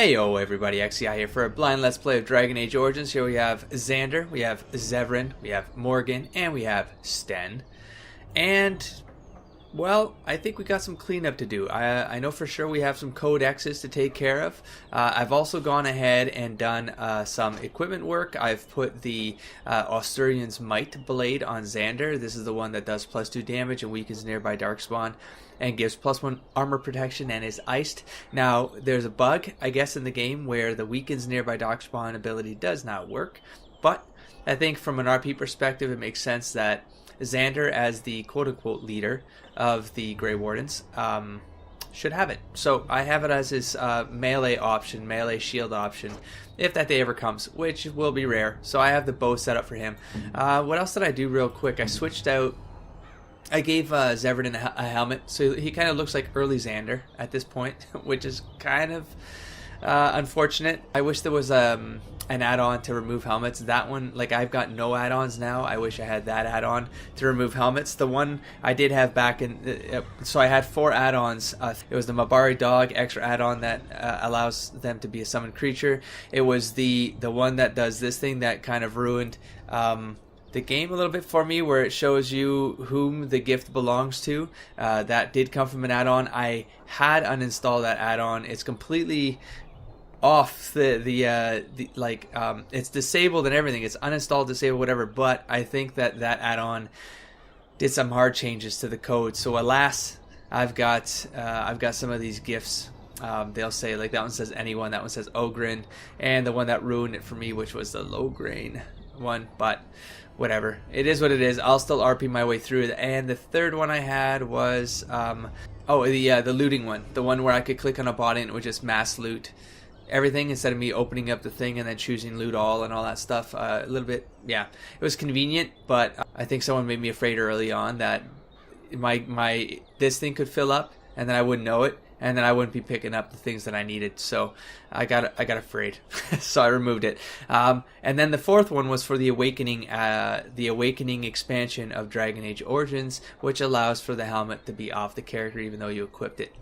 Hey yo everybody, XCI here for a blind let's play of Dragon Age Origins. Here we have Xander, we have Zevran, we have Morgan, and we have Sten. And, well, I think we got some cleanup to do. I know for sure we have some codexes to take care of. I've also gone ahead and done some equipment work. I've put the Austurian's Might Blade on Xander. This is the one that does +2 damage and weakens nearby Darkspawn and gives +1 armor protection and is iced. Now, there's a bug, I guess, in the game where the weakens nearby Darkspawn ability does not work. But I think from an RP perspective, it makes sense that Xander, as the quote-unquote leader of the Grey Wardens, should have it. So I have it as his melee option, melee shield option, if that day ever comes, which will be rare. So I have the bow set up for him. What else did I do real quick? I switched out... I gave Zevran a helmet, so he kind of looks like early Xander at this point, which is kind of unfortunate. I wish there was an add-on to remove helmets. That one, like, I've got no add-ons now. I wish I had that add-on to remove helmets. The one I did have back in... so I had 4 add-ons. It was the Mabari Dog extra add-on that allows them to be a summoned creature. It was the one that does this thing that kind of ruined... the game a little bit for me, where it shows you whom the gift belongs to. That did come from an add-on. I had uninstalled that add-on. It's completely off it's disabled and everything. It's uninstalled, disabled, whatever. But I think that add-on did some hard changes to the code. So alas, I've got some of these gifts. They'll say, like, that one says anyone, that one says Ogren, and the one that ruined it for me, which was the low grain one, but whatever, it is what it is. I'll still RP my way through it. And the third one I had was the looting one, the one where I could click on a body and it would just mass loot everything instead of me opening up the thing and then choosing loot all and all that stuff. A little bit, yeah, it was convenient, but I think someone made me afraid early on that this thing could fill up and then I wouldn't know it, and then I wouldn't be picking up the things that I needed. So I got afraid, so I removed it. And then the fourth one was for the Awakening expansion of Dragon Age Origins, which allows for the helmet to be off the character even though you equipped it.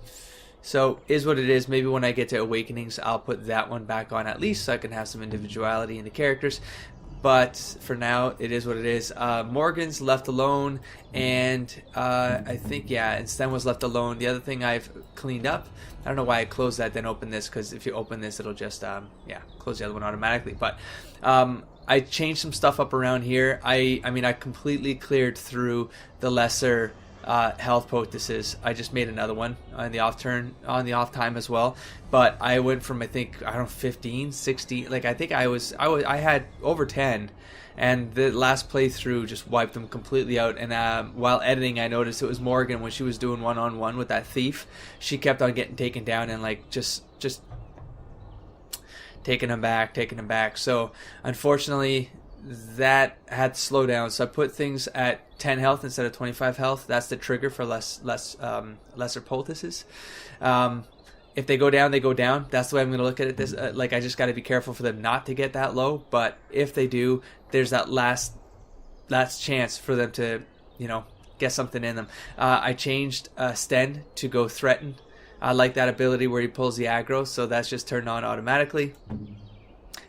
So is what it is. Maybe when I get to Awakenings, I'll put that one back on at least, so I can have some individuality in the characters. But for now, it is what it is. Morgan's left alone, and I think, yeah, and Sten was left alone. The other thing I've cleaned up, I don't know why I closed that then opened this, because if you open this, it'll just, close the other one automatically. But I changed some stuff up around here. I mean, I completely cleared through the lesser health poultices. I just made another one on the off time as well. But I went from, I don't know, 15, 16, like I think I had over 10, and the last playthrough just wiped them completely out. And while editing, I noticed it was Morgan, when she was doing one-on-one with that thief, she kept on getting taken down and like just taking him back. So unfortunately, that had to slow down. So I put things at 10 health instead of 25 health. That's the trigger for lesser poultices. If they go down, they go down. That's the way I'm going to look at it. This like, I just got to be careful for them not to get that low. But if they do, there's that last chance for them to, get something in them. I changed Sten to go threaten. I like that ability where he pulls the aggro, so that's just turned on automatically.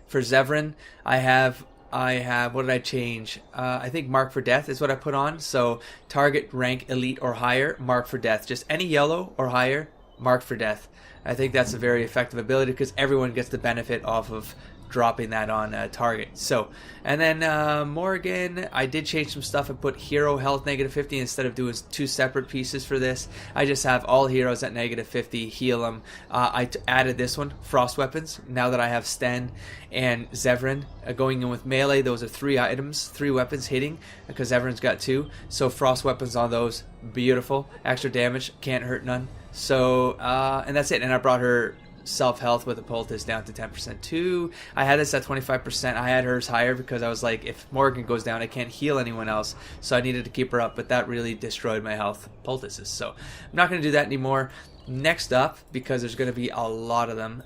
For Zevran, I have, what did I change? I think Mark for Death is what I put on. So target rank elite or higher, Mark for Death. Just any yellow or higher, Mark for Death. I think that's a very effective ability because everyone gets the benefit off of dropping that on target. So, and then Morgan, I did change some stuff. I put hero health -50 instead of doing 2 separate pieces for this. I just have all heroes at -50, heal them. I added this one, frost weapons. Now that I have Sten and Zevran going in with melee, those are 3 items, 3 weapons hitting, because Zevran's got 2. So frost weapons on those, beautiful. Extra damage, can't hurt none. So, and that's it. And I brought her self-health with a poultice down to 10% too. I had this at 25%. I had hers higher because I was like, if Morgan goes down, I can't heal anyone else. So I needed to keep her up, but that really destroyed my health poultices. So I'm not going to do that anymore. Next up, because there's going to be a lot of them,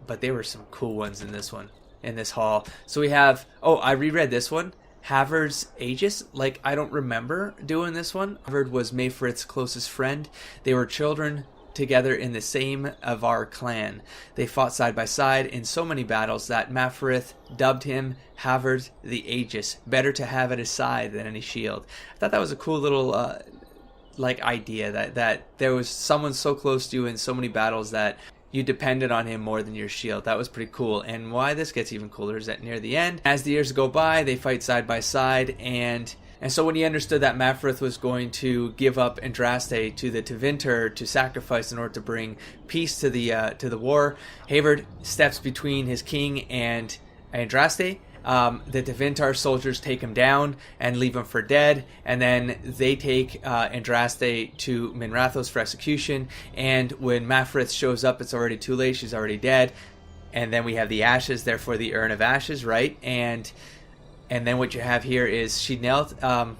but there were some cool ones in this haul. So we have, I reread this one. Havard's Aegis, like, I don't remember doing this one. Havard was Mayfrit's closest friend. They were children together in the same Avar clan. They fought side by side in so many battles that Mapharith dubbed him Havard the Aegis, better to have at his side than any shield. I thought that was a cool little idea that there was someone so close to you in so many battles that you depended on him more than your shield. That was pretty cool. And why this gets even cooler is that near the end, as the years go by, they fight side by side, and so when he understood that Mapharith was going to give up Andraste to the Tevinter to sacrifice in order to bring peace to the war, Havard steps between his king and Andraste. The Tevinter soldiers take him down and leave him for dead, and then they take Andraste to Minrathos for execution, and when Mapharith shows up, it's already too late, she's already dead, and then we have the ashes, therefore the urn of ashes, right? And then what you have here is she knelt,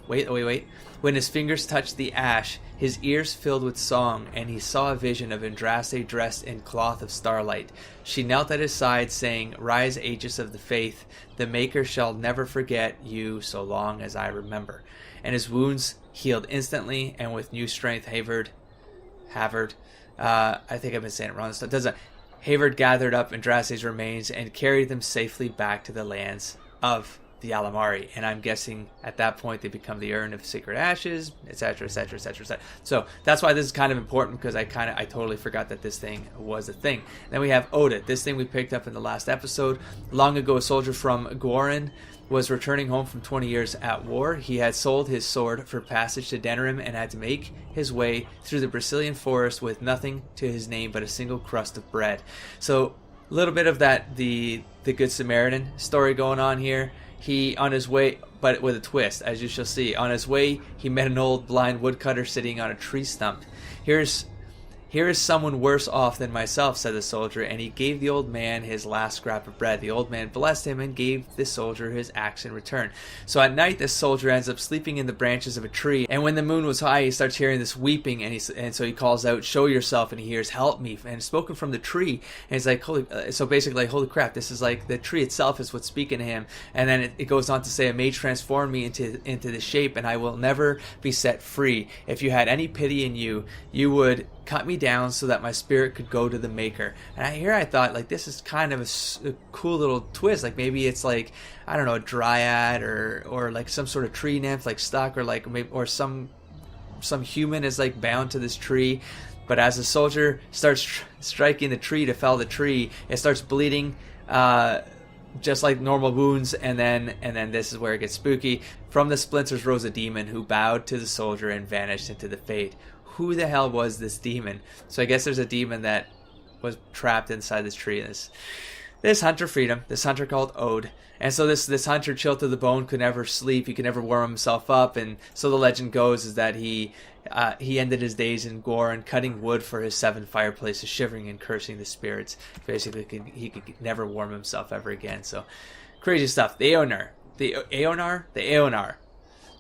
wait. When his fingers touched the ash, his ears filled with song, and he saw a vision of Andraste dressed in cloth of starlight. She knelt at his side, saying, "Rise, Aegis of the faith, the Maker shall never forget you so long as I remember." And his wounds healed instantly, and with new strength, Havard, I think I've been saying it wrong. Havard gathered up Andraste's remains and carried them safely back to the lands of the Alamari, and I'm guessing at that point they become the urn of sacred ashes, etc., etc., etc., etc. So that's why this is kind of important, because I totally forgot that this thing was a thing. Then we have Oda. This thing we picked up in the last episode. Long ago, a soldier from Gwaran was returning home from 20 years at war. He had sold his sword for passage to Denerim and had to make his way through the Brazilian forest with nothing to his name but a single crust of bread. So a little bit of that, the Good Samaritan story going on here. He, on his way, but with a twist, as you shall see, on his way, he met an old blind woodcutter sitting on a tree stump. Here is someone worse off than myself, said the soldier, and he gave the old man his last scrap of bread. The old man blessed him and gave the soldier his axe in return. So at night, this soldier ends up sleeping in the branches of a tree, and when the moon was high, he starts hearing this weeping, and so he calls out, "Show yourself," and he hears, "Help me," and it's spoken from the tree, and he's like, so basically, like, holy crap, this is like, the tree itself is what's speaking to him, and then it goes on to say, "A may transform me into this shape, and I will never be set free. If you had any pity in you, you would cut me down so that my spirit could go to the Maker." And I thought, like, this is kind of a cool little twist. Like, maybe it's like, I don't know, a dryad or like some sort of tree nymph, like stuck, or like maybe, or some human is like bound to this tree. But as the soldier starts striking the tree to fell the tree, it starts bleeding, just like normal wounds, and then this is where it gets spooky. From the splinters rose a demon who bowed to the soldier and vanished into the fade. Who the hell was this demon? So I guess there's a demon that was trapped inside this tree. This hunter freedom, this hunter called Ode. And so this hunter, chilled to the bone, could never sleep. He could never warm himself up. And so the legend goes is that he ended his days in Gwaran cutting wood for his 7 fireplaces, shivering and cursing the spirits. Basically, he could never warm himself ever again. So crazy stuff. The Aonar.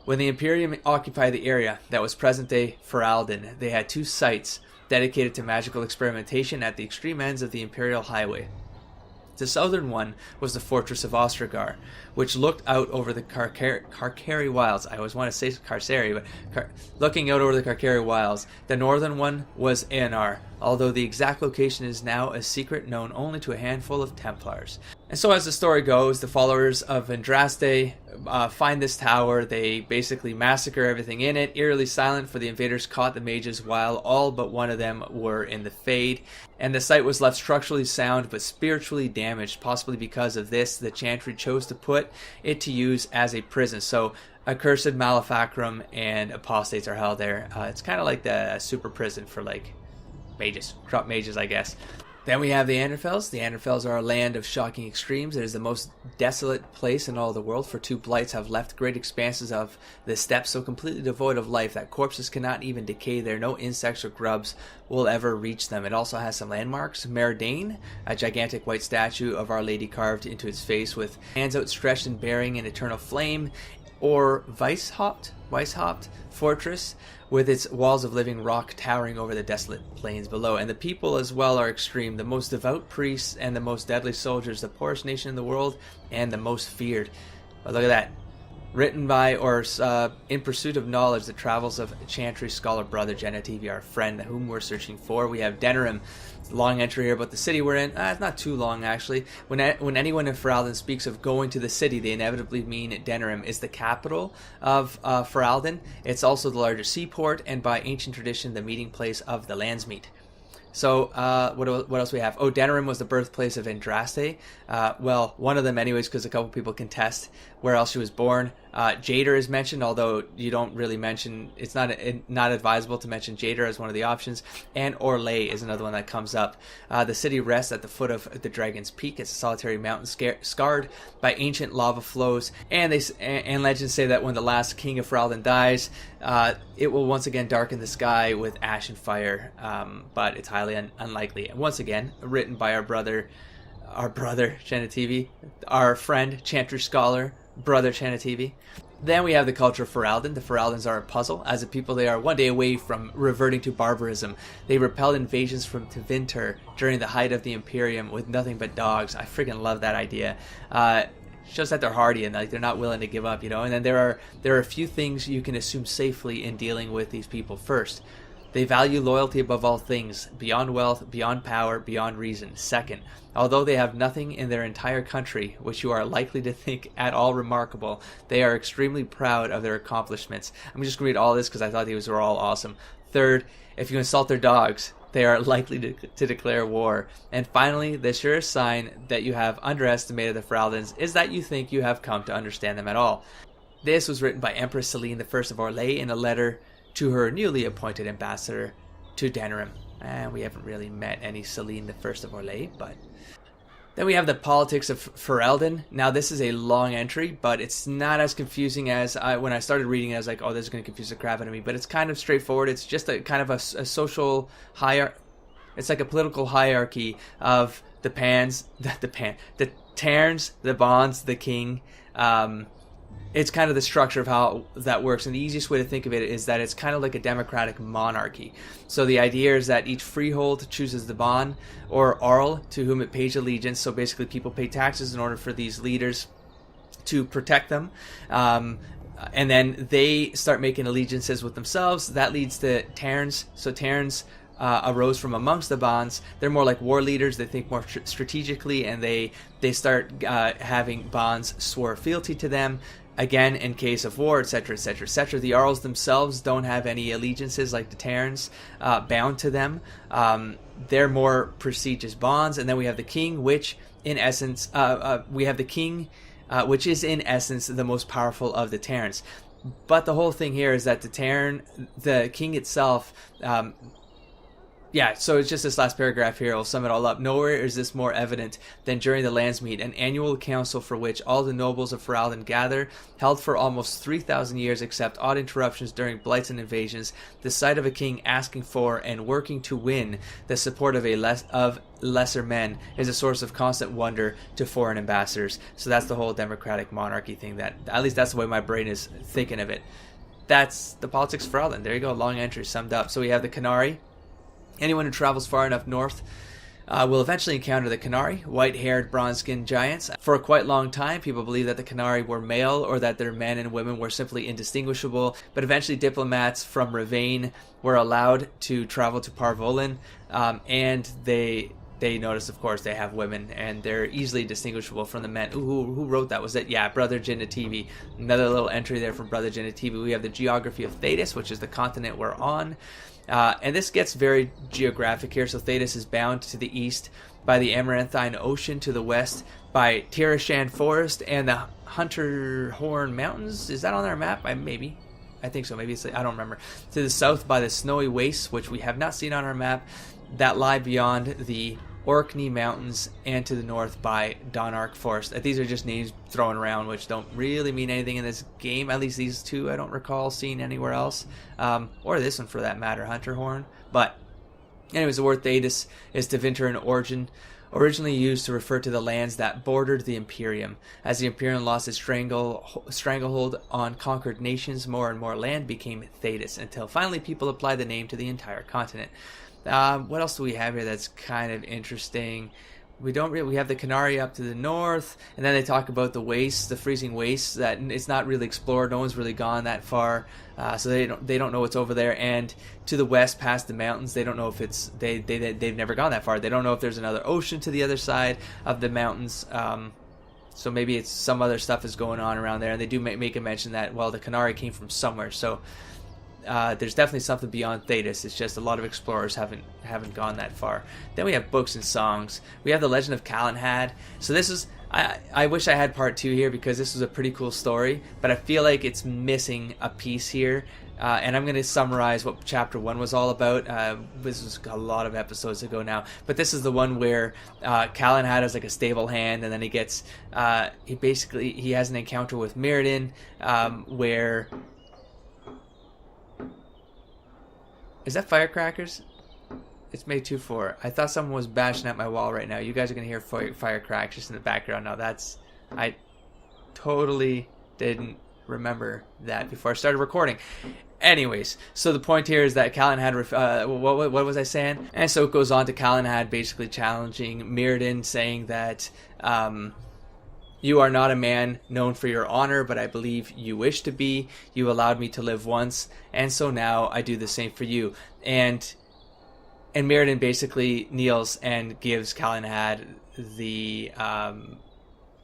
When the Imperium occupied the area that was present-day Ferelden, they had 2 sites dedicated to magical experimentation at the extreme ends of the Imperial Highway. The southern one was the fortress of Ostragar, which looked out over the Carcari Wilds. I always want to say Carceri, but looking out over the Carcari Wilds. The northern one was Aonar, although the exact location is now a secret known only to a handful of Templars. And so as the story goes, the followers of Andraste find this tower. They basically massacre everything in it. Eerily silent, for the invaders caught the mages while all but one of them were in the Fade. And the site was left structurally sound but spiritually damaged. Possibly because of this, the Chantry chose to put it to use as a prison. So accursed malefacrum and apostates are held there. It's kind of like the super prison for like mages, corrupt mages, I guess. Then we have the Anderfels. The Anderfels are a land of shocking extremes. It is the most desolate place in all the world, for 2 blights have left great expanses of the steppes so completely devoid of life that corpses cannot even decay there. No insects or grubs will ever reach them. It also has some landmarks. Merdane, a gigantic white statue of Our Lady carved into its face with hands outstretched and bearing an eternal flame. Or Weishaupt Fortress, with its walls of living rock towering over the desolate plains below. And the people as well are extreme. The most devout priests and the most deadly soldiers, the poorest nation in the world and the most feared. But look at that. written by or in pursuit of knowledge, the travels of Chantry scholar brother Genetivi, our friend whom we're searching for. We have Denerim, long entry here about the city we're in. It's not too long, actually. When anyone in Ferelden speaks of going to the city, they inevitably mean Denerim is the capital of Ferelden. It's also the largest seaport, and by ancient tradition, the meeting place of the Landsmeet. So, what else we have? Oh, Denerim was the birthplace of Andraste. Well, one of them anyways, because a couple people contest where else she was born. Jader is mentioned, although you don't really mention, it's not advisable to mention Jader as one of the options. And Orlais is another one that comes up. The city rests at the foot of the Dragon's Peak. It's a solitary mountain scarred by ancient lava flows. And legends say that when the last king of Ferelden dies, it will once again darken the sky with ash and fire. But it's highly unlikely. And once again, written by our brother Genetivi, our friend, Chantry scholar, brother Genetivi. Then we have the culture of Ferelden. The Fereldens are a puzzle. As a people, they are one day away from reverting to barbarism. They repelled invasions from Tevinter during the height of the Imperium with nothing but dogs. I freaking love that idea. Shows that they're hardy and like they're not willing to give up, you know. And then there are a few things you can assume safely in dealing with these people. First, they value loyalty above all things, beyond wealth, beyond power, beyond reason. Second, although they have nothing in their entire country which you are likely to think at all remarkable, they are extremely proud of their accomplishments. I'm just going to read all this because I thought these were all awesome. Third, if you insult their dogs, they are likely to declare war. And finally, the surest sign that you have underestimated the Fereldens is that you think you have come to understand them at all. This was written by Empress Celine I of Orlais in a letter to her newly appointed ambassador to Denerim. And we haven't really met any Celine I of Orlais, but... Then we have the politics of Ferelden. Now, this is a long entry, but it's not as confusing as when I started reading it. I was like, oh, this is going to confuse the crap out of me. But it's kind of straightforward. It's just a kind of a social hierarchy. It's like a political hierarchy of the Tairns, the Bonds, the King. It's kind of the structure of how that works. And the easiest way to think of it is that it's kind of like a democratic monarchy. So the idea is that each freehold chooses the Bond or Arl to whom it pays allegiance. So basically people pay taxes in order for these leaders to protect them. And then they start making allegiances with themselves. That leads to Tairns. So Tairns arose from amongst the Bonds. They're more like war leaders. They think more strategically, and they start having Bonds swear fealty to them. Again, in case of war, etc., etc., etc. The Arls themselves don't have any allegiances like the Tairns bound to them. They're more prestigious Bonds. And then we have the King, which in essence, which is in essence the most powerful of the Tairns. But the whole thing here is that the King itself... so it's just this last paragraph here. I'll sum it all up. Nowhere is this more evident than during the Landsmeet, an annual council for which all the nobles of Ferelden gather, held for almost 3,000 years except odd interruptions during blights and invasions. The sight of a king asking for and working to win the support of lesser men is a source of constant wonder to foreign ambassadors. So that's the whole democratic monarchy thing. That at least that's the way my brain is thinking of it. That's the politics of Ferelden. There you go. Long entry summed up. So we have the Qunari. Anyone who travels far enough north will eventually encounter the Qunari, white-haired, bronze-skinned giants. For a quite long time, people believed that the Qunari were male or that their men and women were simply indistinguishable, but eventually diplomats from Ravain were allowed to travel to Parvolin, and they noticed, of course, they have women, and they're easily distinguishable from the men. Ooh, who wrote that? Was it? Yeah, Brother Genetivi. Another little entry there from Brother Genetivi. We have the geography of Thedas, which is the continent we're on. And this gets very geographic here. So Thedas is bound to the east by the Amaranthine Ocean, to the west by Tirashan Forest and the Hunterhorn Mountains. Is that on our map? Maybe. I think so. Maybe it's... I don't remember. To the south by the Snowy Wastes, which we have not seen on our map, that lie beyond the Orkney Mountains, and to the north by Donark Forest. These are just names thrown around which don't really mean anything in this game. At least these two I don't recall seeing anywhere else. Or this one for that matter, Hunterhorn. But anyways, the word Thedas is Tevinter in origin, originally used to refer to the lands that bordered the Imperium. As the Imperium lost its stranglehold on conquered nations, more and more land became Thedas, until finally people applied the name to the entire continent. What else do we have here that's kind of interesting? we have the Canary up to the north, and then they talk about the wastes, the freezing wastes, that it's not really explored. No one's really gone that far, so they don't know what's over there. And to the west, past the mountains, they don't know if it's they've never gone that far. They don't know if there's another ocean to the other side of the mountains. So maybe it's some other stuff is going on around there. And they do make a mention that, well, the Canary came from somewhere. So there's definitely something beyond Thetis. It's just a lot of explorers haven't gone that far. Then we have books and songs. We have the Legend of Calenhad. So this is, I wish I had part 2 here, because this was a pretty cool story, but I feel like it's missing a piece here. And I'm going to summarize what chapter 1 was all about. This was a lot of episodes ago now, but this is the one where Calenhad is like a stable hand, and then he gets he has an encounter with Mirrodin, where is that firecrackers? It's May 2-4. I thought someone was bashing at my wall right now. You guys are going to hear firecrackers just in the background now. I totally didn't remember that before I started recording. Anyways, so the point here is that Calenhad, what was I saying? And so it goes on to Calenhad basically challenging Mirrodin, saying that you are not a man known for your honor, but I believe you wish to be. You allowed me to live once, and so now I do the same for you. And Mirrodin basically kneels and gives Calenhad the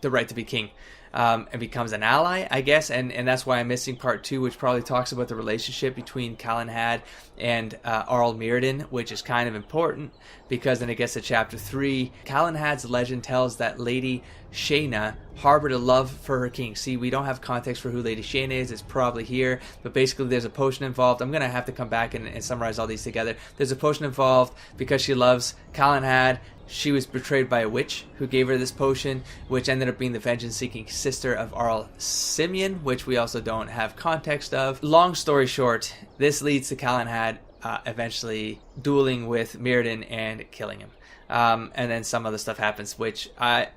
right to be king. And becomes an ally, I guess, and that's why I'm missing part 2, which probably talks about the relationship between Calenhad and Arl Mirrodin, which is kind of important, because then it gets to chapter 3. Calenhad's legend tells that Lady Shayna harbored a love for her king. See, we don't have context for who Lady Shayna is. It's probably here, but basically there's a potion involved. I'm going to have to come back and summarize all these together. There's a potion involved because she loves Calenhad. She was betrayed by a witch who gave her this potion, which ended up being the vengeance-seeking sister of Arl Simeon, which we also don't have context of. Long story short, this leads to Calenhad eventually dueling with Mirrodin and killing him. And then some other stuff happens, which I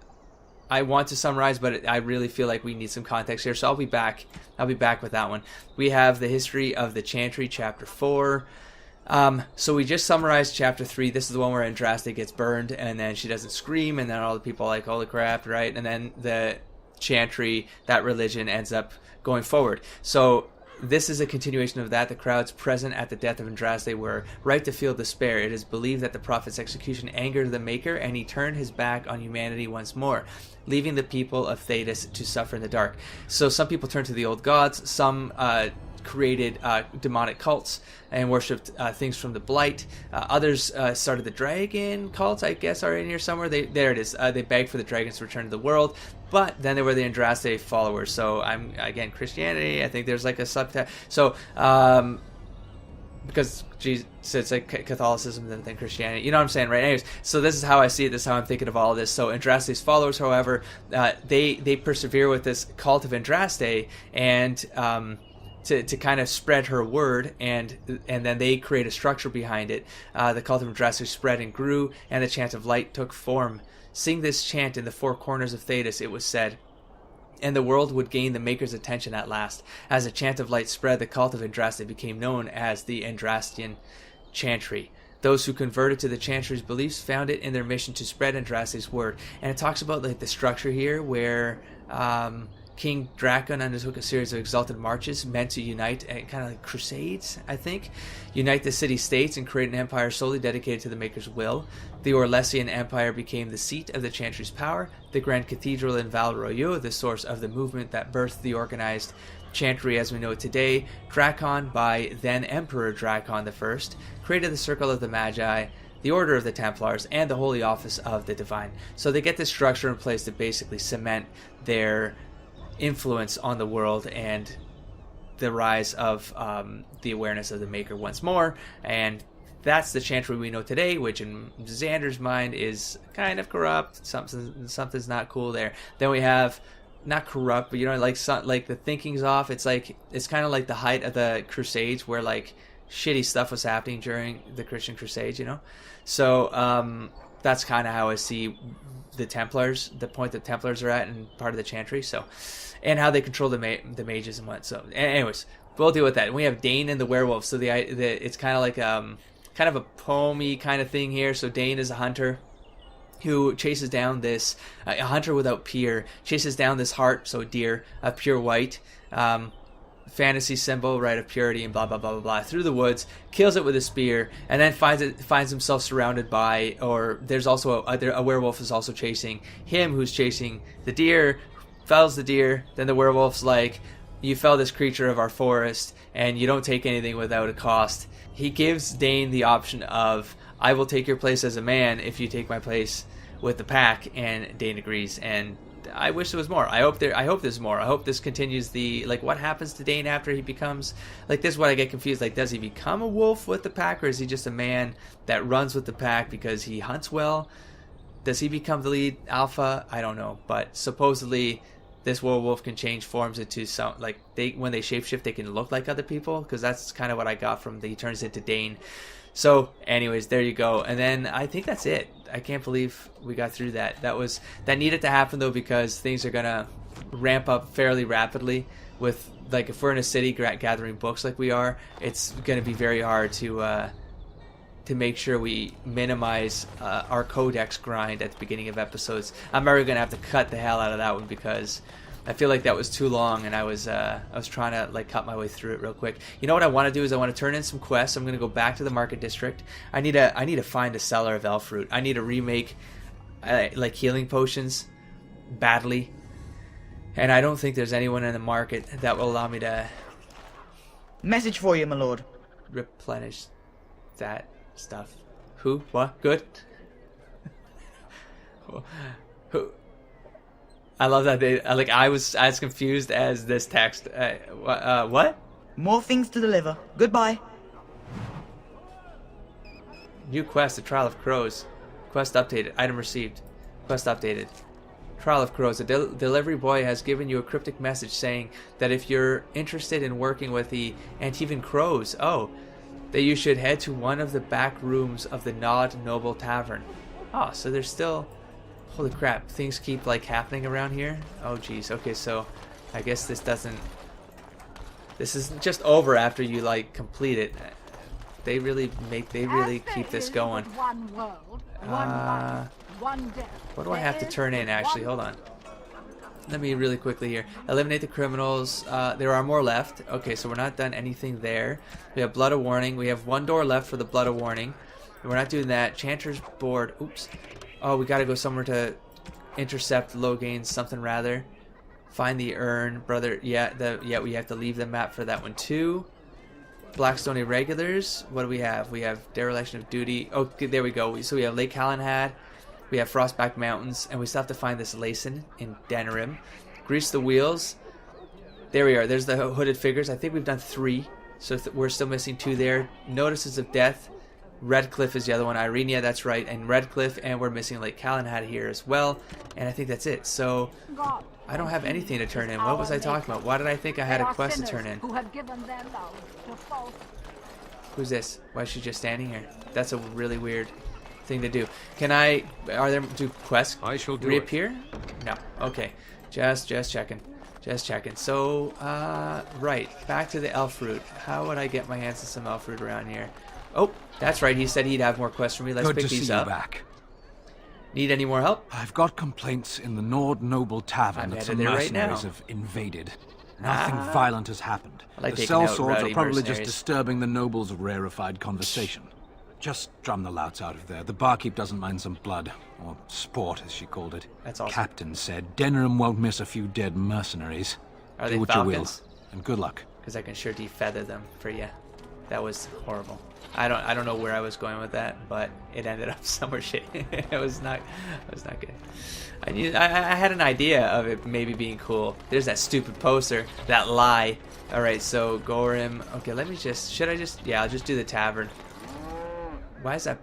want to summarize, but I really feel like we need some context here, so I'll be back with that one. We have the history of the Chantry, chapter 4. So we just summarized chapter 3. This is the one where Andraste gets burned, and then she doesn't scream, and then all the people are like, holy crap, right? And then the Chantry, that religion, ends up going forward. So this is a continuation of that. The crowds present at the death of Andraste were right to feel despair. It is believed that the prophet's execution angered the Maker, and he turned his back on humanity once more, leaving the people of Thetis to suffer in the dark. So some people turned to the old gods. Some created demonic cults and worshipped things from the Blight. Others started the dragon cults, I guess, are in here somewhere. There it is. They begged for the dragons to return to the world. But then there were the Andraste followers. So again, Christianity, I think there's like a subtext. So because Jesus, it's like Catholicism than Christianity. You know what I'm saying, right? Anyways, so this is how I see it. This is how I'm thinking of all of this. So Andraste's followers, however, they persevere with this cult of Andraste, and to kind of spread her word, and then they create a structure behind it. The cult of Andraste spread and grew, and the chant of light took form. Sing this chant in the four corners of Thetis, it was said, and the world would gain the Maker's attention at last. As the chant of light spread, the cult of Andraste became known as the Andrastian Chantry. Those who converted to the Chantry's beliefs found it in their mission to spread Andraste's word. And it talks about like the structure here where King Drakon undertook a series of exalted marches meant to unite, kind of like crusades, I think, unite the city-states and create an empire solely dedicated to the Maker's will. The Orlesian Empire became the seat of the Chantry's power, the Grand Cathedral in Val Royeaux, the source of the movement that birthed the organized Chantry as we know it today. Drakon, by then Emperor Drakon I, created the Circle of the Magi, the Order of the Templars, and the Holy Office of the Divine. So they get this structure in place to basically cement their influence on the world and the rise of the awareness of the Maker once more. And that's the Chantry we know today, which in Xander's mind is kind of corrupt. Something's not cool there. Then we have, not corrupt, but like the thinking's off. It's kind of like the height of the Crusades, where like shitty stuff was happening during the Christian Crusades, So that's kind of how I see the Templars, the point that Templars are at, and part of the Chantry. So, and how they control the mages and what. So, anyways, we'll deal with that. And we have Dane and the werewolf. So it's kind of like kind of a poemy kind of thing here. So Dane is a hunter. who chases down this a hunter without peer, chases down this hart, so deer, of pure white, fantasy symbol, right, of purity and blah blah blah blah blah, through the woods, kills it with a spear, and then finds himself surrounded by, or there's also a werewolf is also chasing him, who's chasing the deer, fells the deer. Then the werewolf's like, you fell this creature of our forest, and you don't take anything without a cost. He gives Dane the option of, I will take your place as a man if you take my place with the pack, and Dane agrees. And I wish there was more. I hope there's more. I hope this continues the, like, what happens to Dane after he becomes, like, this is what I get confused. Like, does he become a wolf with the pack, or is he just a man that runs with the pack because he hunts well? Does he become the lead alpha? I don't know. But supposedly this werewolf can change forms into some, like, when they shapeshift, they can look like other people, because that's kind of what I got from he turns into Dane. So anyways, there you go. And then I think that's it. I can't believe we got through that. That needed to happen though, because things are gonna ramp up fairly rapidly. With, like, if we're in a city gathering books like we are, it's gonna be very hard to make sure we minimize our Codex grind at the beginning of episodes. I'm already gonna have to cut the hell out of that one, because I feel like that was too long, and I was trying to, like, cut my way through it real quick. You know what I want to do is I want to turn in some quests. I'm gonna go back to the market district. I need to find a seller of elf fruit. I need to remake like healing potions badly, and I don't think there's anyone in the market that will allow me to Message for you, my lord. replenish that stuff. Who? What? Good. Who? I love that they, like, I was as confused as this text. What? More things to deliver. Goodbye. New quest, the Trial of Crows. Quest updated. Item received. Quest updated. Trial of Crows. A delivery boy has given you a cryptic message saying that if you're interested in working with the Antivan Crows, that you should head to one of the back rooms of the Nod Noble Tavern. Oh, so there's still... Holy crap, things keep, like, happening around here? Oh, geez. Okay, so I guess this isn't just over after you, like, complete it. They really keep this going. What do I have to turn in, actually? Hold on. Let me really quickly here. Eliminate the criminals. There are more left. Okay, so we're not done anything there. We have Blood of Warning. We have one door left for the Blood of Warning. We're not doing that. Chanter's Board. Oops. Oh, we gotta go somewhere to intercept Logain's something rather. Find the urn, brother. Yeah, we have to leave the map for that one too. Blackstone Irregulars. What do we have? We have Dereliction of Duty. Oh, there we go. So we have Lake Calenhad. We have Frostback Mountains, and we still have to find this Lacen in Denerim. Grease the Wheels. There we are. There's the hooded figures. I think we've done 3, so we're still missing 2 there. Notices of Death. Redcliffe is the other one. Irenia, that's right, and Redcliffe, and we're missing Lake Calenhad here as well. And I think that's it. So I don't have anything to turn in. What was I talking about? Why did I think I had a quest to turn in? Who's this? Why is she just standing here? That's a really weird thing to do. Do quests I shall do reappear? No. Okay. Just checking. So, right. Back to the elf fruit. How would I get my hands on some elf fruit around here? Oh, that's right. He said he'd have more quests for me. Let's pick these up. Good to see you back. Need any more help? I've got complaints in the Nord Noble Tavern that some mercenaries have invaded. Nothing violent has happened. The sellswords are probably just disturbing the nobles' rarefied conversation. Just drum the louts out of there. The barkeep doesn't mind some blood. Or sport, as she called it. That's awesome. Captain said Denerim won't miss a few dead mercenaries. Are they Do what falcons? you will, and good luck. Because I can sure defeather them for you. That was horrible. I don't know where I was going with that, but it ended up somewhere shitty. It was not good. I had an idea of it maybe being cool. There's that stupid poster, that lie. All right, so Gorim. Okay, let me just. Should I just? Yeah, I'll just do the tavern. Why is that?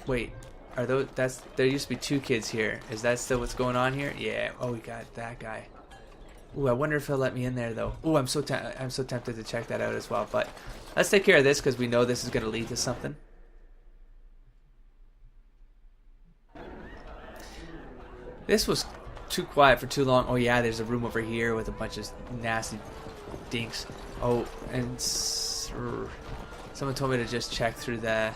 Wait, are those? There used to be 2 kids here. Is that still what's going on here? Yeah. Oh, we got that guy. Ooh, I wonder if he'll let me in there though. Ooh, I'm so tempted to check that out as well. But let's take care of this because we know this is going to lead to something. This was too quiet for too long. Oh yeah, there's a room over here with a bunch of nasty dinks. Oh, and someone told me to just check through the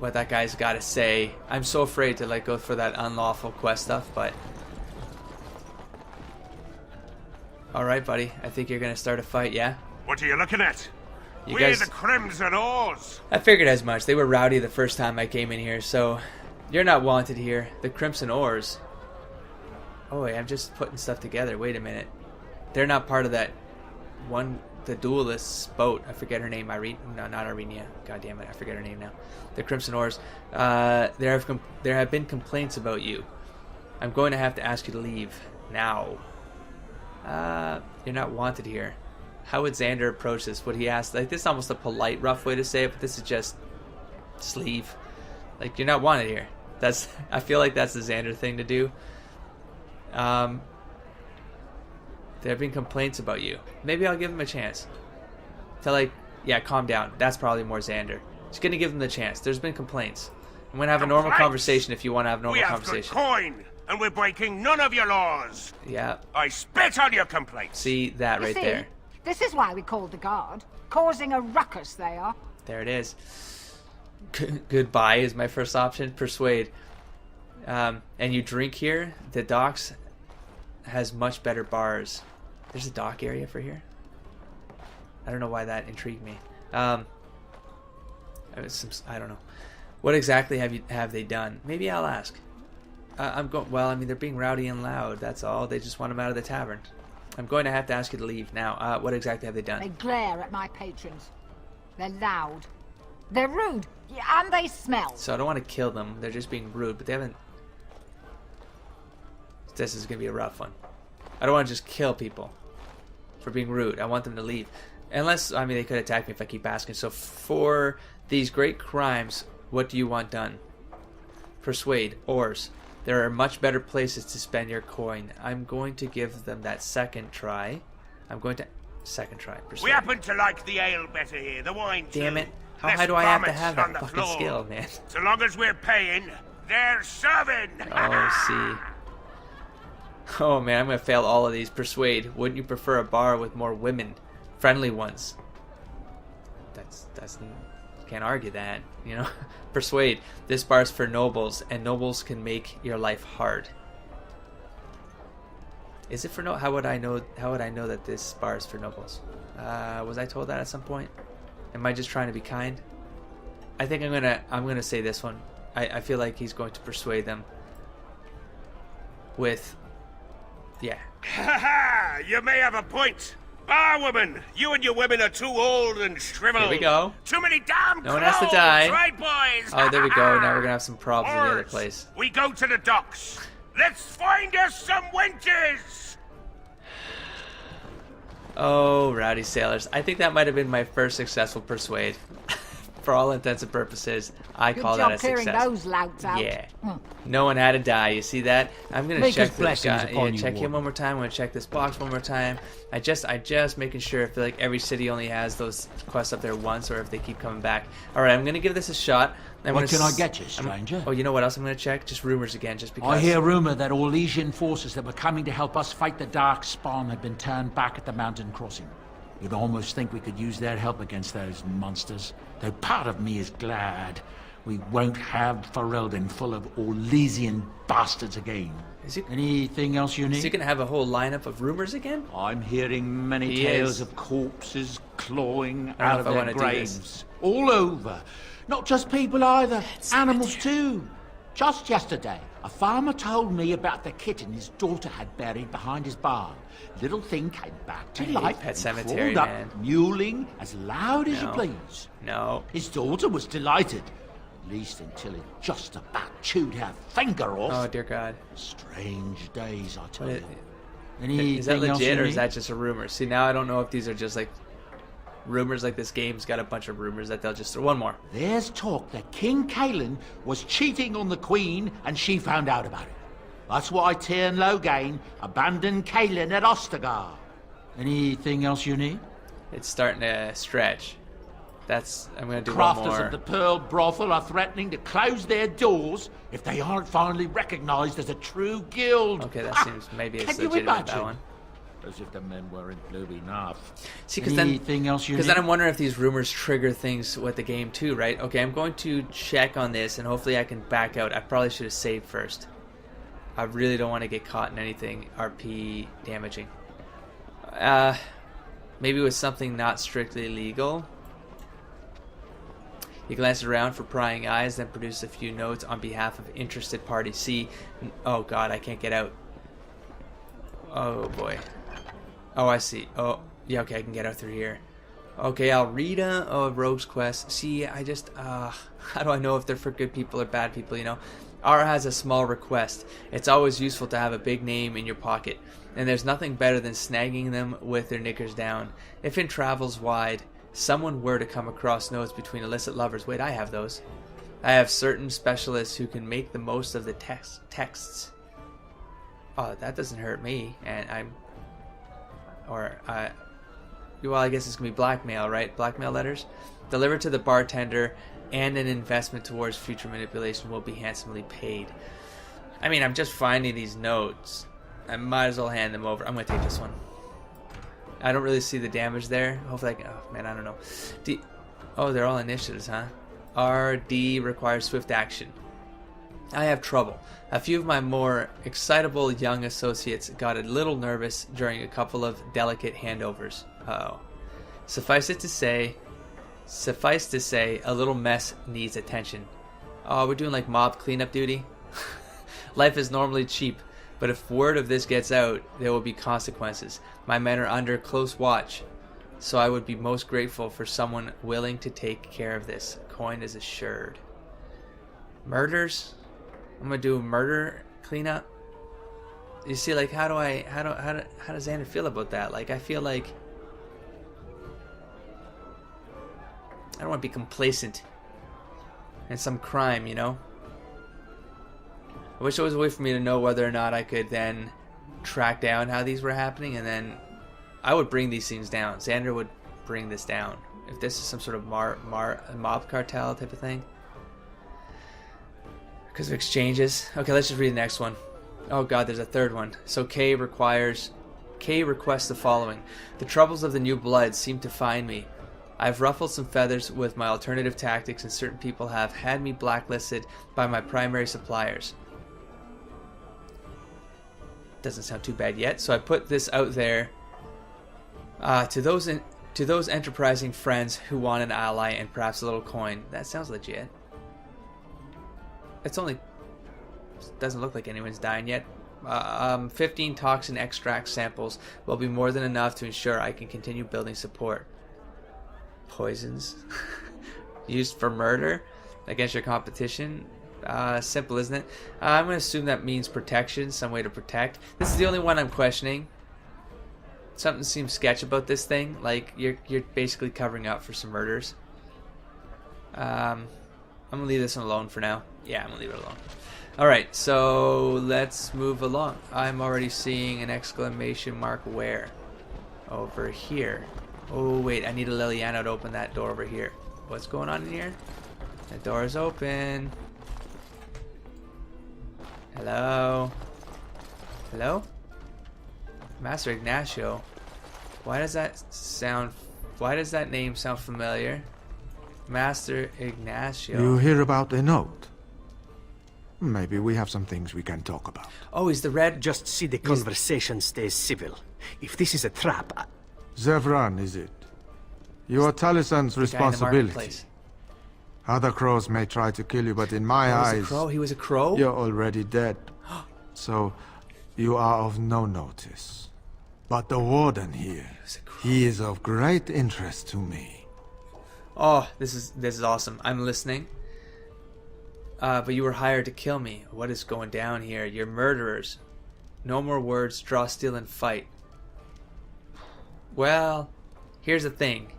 what that guy's got to say. I'm so afraid to like go for that unlawful quest stuff, but all right, buddy. I think you're gonna start a fight, yeah? What are you looking at? You We're guys... the Crimson Oars. I figured as much. They were rowdy the first time I came in here, so you're not wanted here. The Crimson Oars. Oh wait, I'm just putting stuff together. Wait a minute. They're not part of that one, the duelist's boat. I forget her name. Irene? No, not Irenia. God damn it, I forget her name now. The Crimson Oars. There have been complaints about you. I'm going to have to ask you to leave now. You're not wanted here. How would Xander approach this? Would he ask, like, this is almost a polite, rough way to say it, but this is just sleeve. Like, you're not wanted here. That's, I feel like that's the Xander thing to do. There have been complaints about you. Maybe I'll give him a chance. To like, yeah, calm down. That's probably more Xander. Just gonna give him the chance. There's been complaints. I'm gonna have a normal conversation if you want to have a normal conversation. We have good coin, and we're breaking none of your laws. Yeah. I spit on your complaints. See that right there. This is why we called the guard. Causing a ruckus, they are. There it is. Goodbye is my first option. Persuade. And you drink here. The docks has much better bars. There's a dock area for here. I don't know why that intrigued me. I don't know. What exactly have they done? Maybe I'll ask. Well, I mean, they're being rowdy and loud. That's all. They just want them out of the tavern. I'm going to have to ask you to leave now. What exactly have they done? They glare at my patrons. They're loud. They're rude. Yeah, and they smell. So I don't want to kill them. They're just being rude, but they haven't... This is going to be a rough one. I don't want to just kill people for being rude. I want them to leave. Unless, I mean, they could attack me if I keep asking. So for these great crimes, what do you want done? Persuade. Oars. There are much better places to spend your coin. I'm going to give them that second try. Second try. Persuade. We happen to like the ale better here, the wine too. Damn it. How Less high do I have to vomit have on that the fucking floor. skill, man? So long as we're paying, they're serving. Oh, see. Oh, man, I'm going to fail all of these. Persuade. Wouldn't you prefer a bar with more women? Friendly ones. That's can't argue that, you know. Persuade. This bar's for nobles, and nobles can make your life hard. Is it for no? How would I know that this bar is for nobles? Was I told that at some point? Am I just trying to be kind? I think I'm gonna say this one. I feel like he's going to persuade them with, yeah. Ha ha! You may have a point. Barwoman, you and your women are too old and shriveled. Here we go. Too many damn No one has to crows, die. right, boys? Oh, there we go. Now we're gonna have some problems in the other place. We go to the docks. Let's find us some wenches. Oh, rowdy sailors. I think that might have been my first successful persuade. For all intents and purposes, I call that a success. Good job clearing those louts out. Yeah. No one had to die. You see that? I'm gonna Make check his this guy. blessings upon you, Check him Warden. one more time. I'm gonna check this box one more time. I just making sure. I feel like every city only has those quests up there once, or if they keep coming back. All right, I'm gonna give this a shot. What can I get you, stranger? Oh, you know what else I'm gonna check? Just rumors again, just because. I hear rumor that Orlesian forces that were coming to help us fight the Dark Spawn had been turned back at the mountain crossing. You'd almost think we could use their help against those monsters. Though part of me is glad we won't have Ferelden full of Orlesian bastards again. Anything else you need? Is he gonna have a whole lineup of rumors again? I'm hearing many He tales is. of corpses clawing I out don't of know if I their wanna do graves. this. All over. Not just people either. Animals too. Just yesterday, a farmer told me about the kitten his daughter had buried behind his barn. Little thing came back to I hate life Pet and Cemetery, crawled man. up, mewling as loud as you No. please. No. His daughter was delighted, at least until it just about chewed her finger off. Oh dear God. Strange days, I tell What you. is Anything that else legit you or is need? that just a rumor? See, now I don't know if these are just like rumors. Like this game's got a bunch of rumors that they'll just throw. One more. There's talk that King Kaelin was cheating on the Queen and she found out about it. That's why Tyrn Loghain abandoned Kaelin at Ostagar. Anything else you need? It's starting to stretch. I'm gonna do Crafters one more. of the Pearl Brothel are threatening to close their doors if they aren't finally recognized as a true guild. Okay, that seems maybe it's Can you legitimate, that imagine? one. As if the men weren't blue enough. See, because then I'm wondering if these rumors trigger things with the game too, right? Okay, I'm going to check on this, and hopefully I can back out. I probably should have saved first. I really don't want to get caught in anything RP damaging. Maybe with something not strictly legal. He glanced around for prying eyes, then produced a few notes on behalf of interested parties. See, oh god, I can't get out. Oh boy. Oh, I see. Oh, yeah, okay, I can get out through here. Okay, Alrita, oh, Rogue's Quest. See, I just, how do I know if they're for good people or bad people, you know? Ara has a small request. It's always useful to have a big name in your pocket, and there's nothing better than snagging them with their knickers down. If in travels wide, someone were to come across notes between illicit lovers. Wait, I have those. I have certain specialists who can make the most of the texts. Oh, that doesn't hurt me, and well, I guess it's gonna be blackmail, right? Blackmail letters delivered to the bartender, and an investment towards future manipulation will be handsomely paid. I mean, I'm just finding these notes. I might as well hand them over. I'm gonna take this one. I don't really see the damage there. Hopefully I can. Oh man, I don't know. Oh, they're all initiatives, huh? RD requires swift action. I have trouble. A few of my more excitable young associates got a little nervous during a couple of delicate handovers. Uh-oh. Suffice to say, a little mess needs attention. Oh, we're doing like mob cleanup duty? Life is normally cheap, but if word of this gets out, there will be consequences. My men are under close watch, so I would be most grateful for someone willing to take care of this. Coin is assured. Murders? I'm gonna do a murder cleanup. You see, like, how does Xander feel about that? Like, I feel like I don't want to be complacent in some crime, you know? I wish there was a way for me to know whether or not I could then track down how these were happening, and then I would bring these things down. Xander would bring this down. If this is some sort of mob cartel type of thing. Because of exchanges. Okay, let's just read the next one. Oh god, there's a third one. So K requests the following. The troubles of the new blood seem to find me. I've ruffled some feathers with my alternative tactics, and certain people have had me blacklisted by my primary suppliers. Doesn't sound too bad yet, so I put this out there to those enterprising friends who want an ally and perhaps a little coin. That sounds legit. It's only... doesn't look like anyone's dying yet. 15 toxin extract samples will be more than enough to ensure I can continue building support. Poisons used for murder against your competition. Simple, isn't it? I'm going to assume that means protection, some way to protect. This is the only one I'm questioning. Something seems sketch about this thing. Like, you're basically covering up for some murders. I'm going to leave this one alone for now. Yeah, I'm going to leave it alone. Alright, so let's move along. I'm already seeing an exclamation mark where? Over here. Oh, wait, I need a Liliana to open that door over here. What's going on in here? The door is open. Hello? Hello? Master Ignacio. Why does that name sound familiar? Master Ignacio. You hear about the note? Maybe we have some things we can talk about. Oh, he's the red... Just see the conversation stays civil. If this is a trap... Zevran, is it? You are Talisan's responsibility. Other crows may try to kill you, but in my eyes... He was a crow? You're already dead. So, you are of no notice. But the warden here, he is of great interest to me. Oh, this is awesome. I'm listening. But you were hired to kill me. What is going down here? You're murderers. No more words. Draw, steal, and fight. Well, here's the thing.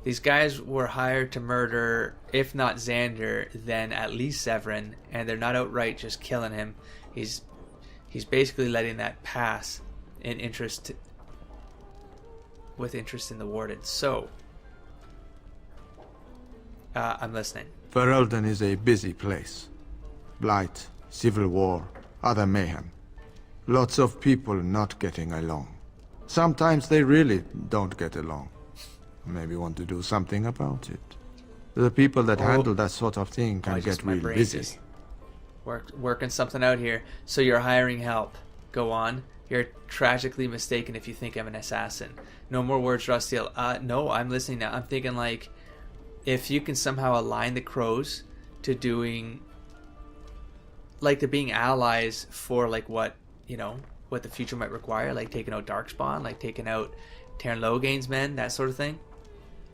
These guys were hired to murder, if not Xander, then at least Severin, and they're not outright just killing him. He's basically letting that pass with interest in the warden. So, I'm listening. Ferelden is a busy place. Blight, civil war, other mayhem. Lots of people not getting along. Sometimes they really don't get along. Maybe want to do something about it. The people that handle that sort of thing can get really busy. Working something out here. So you're hiring help. Go on. You're tragically mistaken if you think I'm an assassin. No more words, Rustiel. No, I'm listening now. I'm thinking like, if you can somehow align the Crows to doing, like, to being allies for like what, you know, what the future might require, like taking out Darkspawn, like taking out Terran Logain's men, that sort of thing,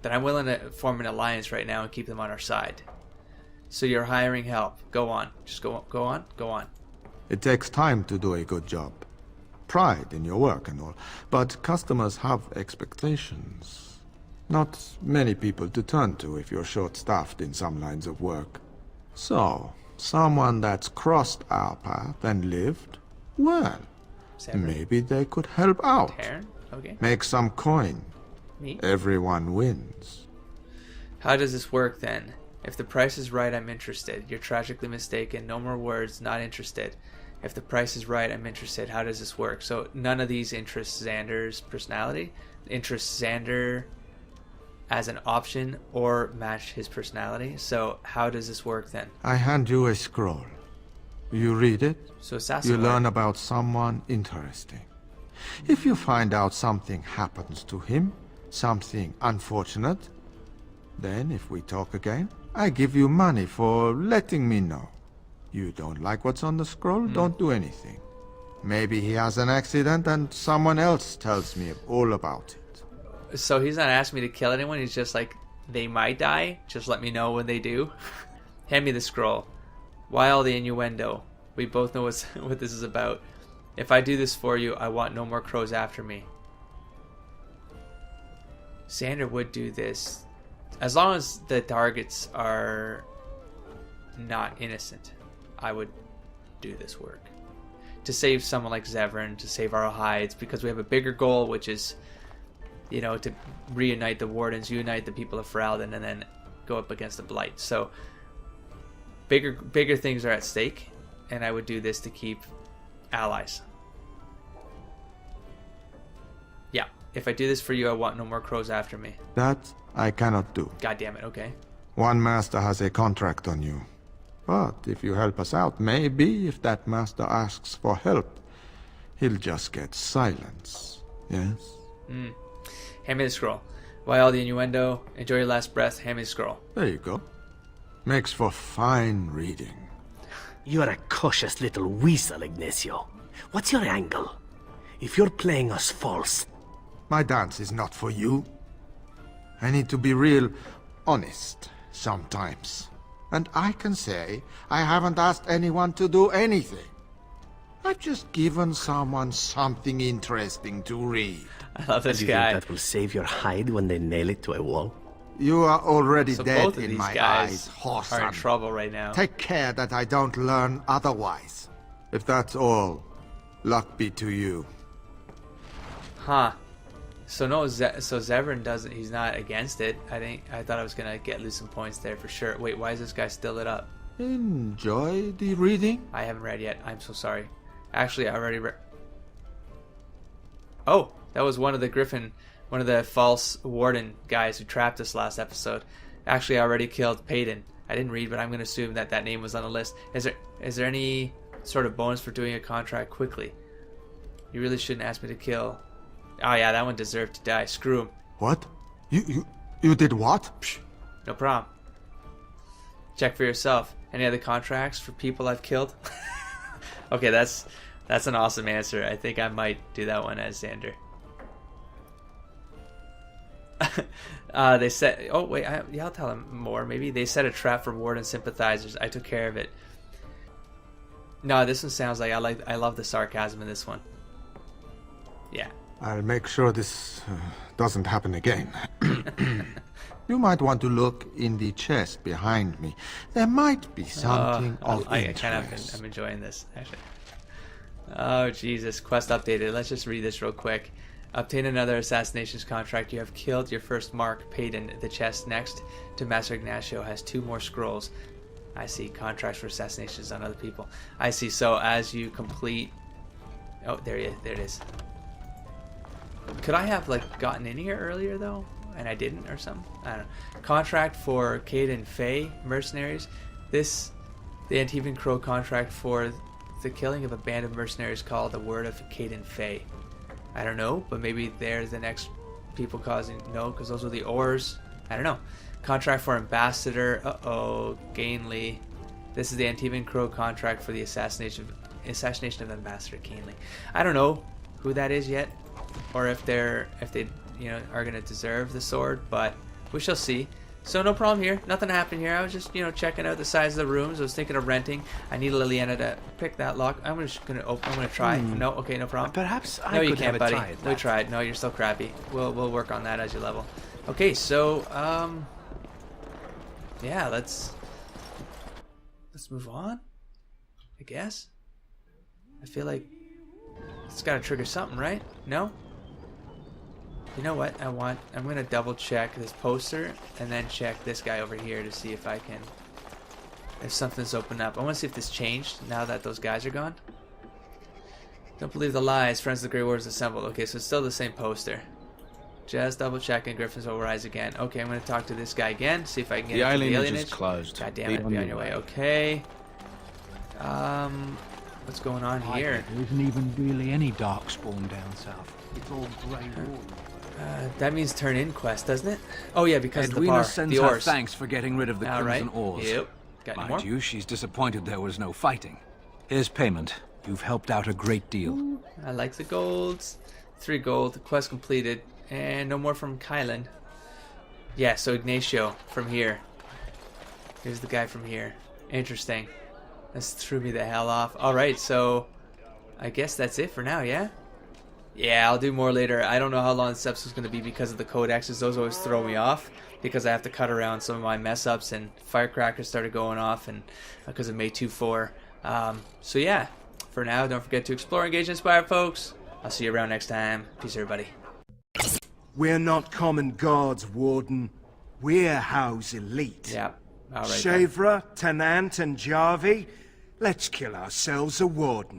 then I'm willing to form an alliance right now and keep them on our side. So you're hiring help. Go on. Just go on. It takes time to do a good job. Pride in your work and all. But customers have expectations. Not many people to turn to if you're short-staffed in some lines of work. So, someone that's crossed our path and lived, well, maybe they could help out. Terran? Okay. Make some coin. Me? Everyone wins. How does this work then? If the price is right, I'm interested. You're tragically mistaken. No more words, not interested. If the price is right, I'm interested. How does this work? So none of these interest Xander's personality. Interest Xander as an option or match his personality. So how does this work then? I hand you a scroll. You read it, so assassin you learn about someone interesting. If you find out something happens to him, something unfortunate, then if we talk again, I give you money for letting me know. You don't like what's on the scroll, don't do anything. Maybe he has an accident and someone else tells me all about it. So he's not asking me to kill anyone, he's just like, they might die, just let me know when they do. Hand me the scroll. Why all the innuendo? We both know what this is about. If I do this for you, I want no more crows after me. Xander would do this as long as the targets are not innocent. I would do this work to save someone like Zevran, to save our hides, because we have a bigger goal, which is, you know, to reunite the Wardens, unite the people of Ferelden, and then go up against the Blight. So bigger things are at stake, and I would do this to keep allies. Yeah, if I do this for you, I want no more crows after me. That I cannot do. God damn it, okay. One master has a contract on you. But if you help us out, maybe if that master asks for help, he'll just get silence. Yes? Hand me the scroll. Why all the innuendo? Enjoy your last breath. Hand me the scroll. There you go. Makes for fine reading. You're a cautious little weasel, Ignacio. What's your angle? If you're playing us false... My dance is not for you. I need to be real honest sometimes. And I can say I haven't asked anyone to do anything. I've just given someone something interesting to read. I love this you guy. Think that will save your hide when they nail it to a wall? You are already So dead both of in these my guys eyes, horse. are in trouble right now. Take care that I don't learn otherwise. If that's all, luck be to you. Huh. So no, so Zevran doesn't. He's not against it. I thought I was gonna lose some points there for sure. Wait, why is this guy still lit up? Enjoy the reading? I haven't read yet. I'm so sorry. Actually, I already read. Oh, that was one of the false warden guys who trapped us last episode. Actually, I already killed Payton. I didn't read, but I'm gonna assume that name was on the list. Is there any sort of bonus for doing a contract quickly? You really shouldn't ask me to kill. Oh yeah, that one deserved to die. Screw him. What? You did what? Psh, no problem. Check for yourself. Any other contracts for people I've killed? Okay, that's an awesome answer. I think I might do that one as Xander. They set. Oh wait, I'll tell him more. Maybe they set a trap for Warden sympathizers. I took care of it. No, this one sounds like I love the sarcasm in this one. Yeah. I'll make sure this doesn't happen again. You might want to look in the chest behind me. There might be something of interest. I'm enjoying this, actually. Oh, Jesus. Quest updated. Let's just read this real quick. Obtain another assassinations contract. You have killed your first mark, Payton. The chest next to Master Ignacio has 2 more scrolls. I see. Contracts for assassinations on other people. I see. So as you complete... Oh, there it is. Could I have like gotten in here earlier though, and I didn't or something? I don't know. Contract for Cade and Faye mercenaries. The Antivan Crow contract for the killing of a band of mercenaries called the Word of Cade and Faye. I don't know, but maybe they're the next people causing no, because those are the Oars. I don't know. Contract for Ambassador. Gainley. This is the Antivan Crow contract for the assassination of Ambassador Gainley. I don't know who that is yet, or if they are gonna deserve the sword, but we shall see. So no problem here. Nothing happened here. I was just checking out the size of the rooms. I was thinking of renting. I need Liliana to pick that lock. I'm just gonna open. I'm gonna try. No, okay, no problem. Perhaps I no, you could can't, have buddy. a try at that. We tried. No, you're still crappy. We'll work on that as you level. Okay, so yeah, let's move on, I guess. I feel like it's got to trigger something, right? No? You know what? I'm going to double check this poster and then check this guy over here to see if something's opened up. I want to see if this changed now that those guys are gone. Don't believe the lies. Friends of the Grey Wars assembled. Okay, so it's still the same poster. Just double checking. Griffins will rise again. Okay, I'm going to talk to this guy again. See if I can get into the alienage. Is closed. God damn it, be on your way. Okay. What's going on here? There isn't even really any darkspawn down south. It's all Grey Wars. That means turn in quest, doesn't it? Oh yeah, because Edwina of the bar, sends the her oars. thanks for getting rid of the Crimson Oars. Yep. Got any more? Mind you, she's disappointed there was no fighting. Here's payment. You've helped out a great deal. Ooh, I like the golds. 3 gold. Quest completed. And no more from Kylan. Yeah, so Ignacio from here. Here's the guy from here. Interesting. This threw me the hell off. Alright, so I guess that's it for now, yeah? Yeah, I'll do more later. I don't know how long this episode's going to be because of the codexes. Those always throw me off because I have to cut around some of my mess-ups, and firecrackers started going off and because of May 2-4. So yeah, for now, don't forget to explore, engage, and inspire, folks. I'll see you around next time. Peace, everybody. We're not common guards, Warden. We're House Elite. Yeah, all right. Shavra, Tenant, and Jarvi, let's kill ourselves a Warden.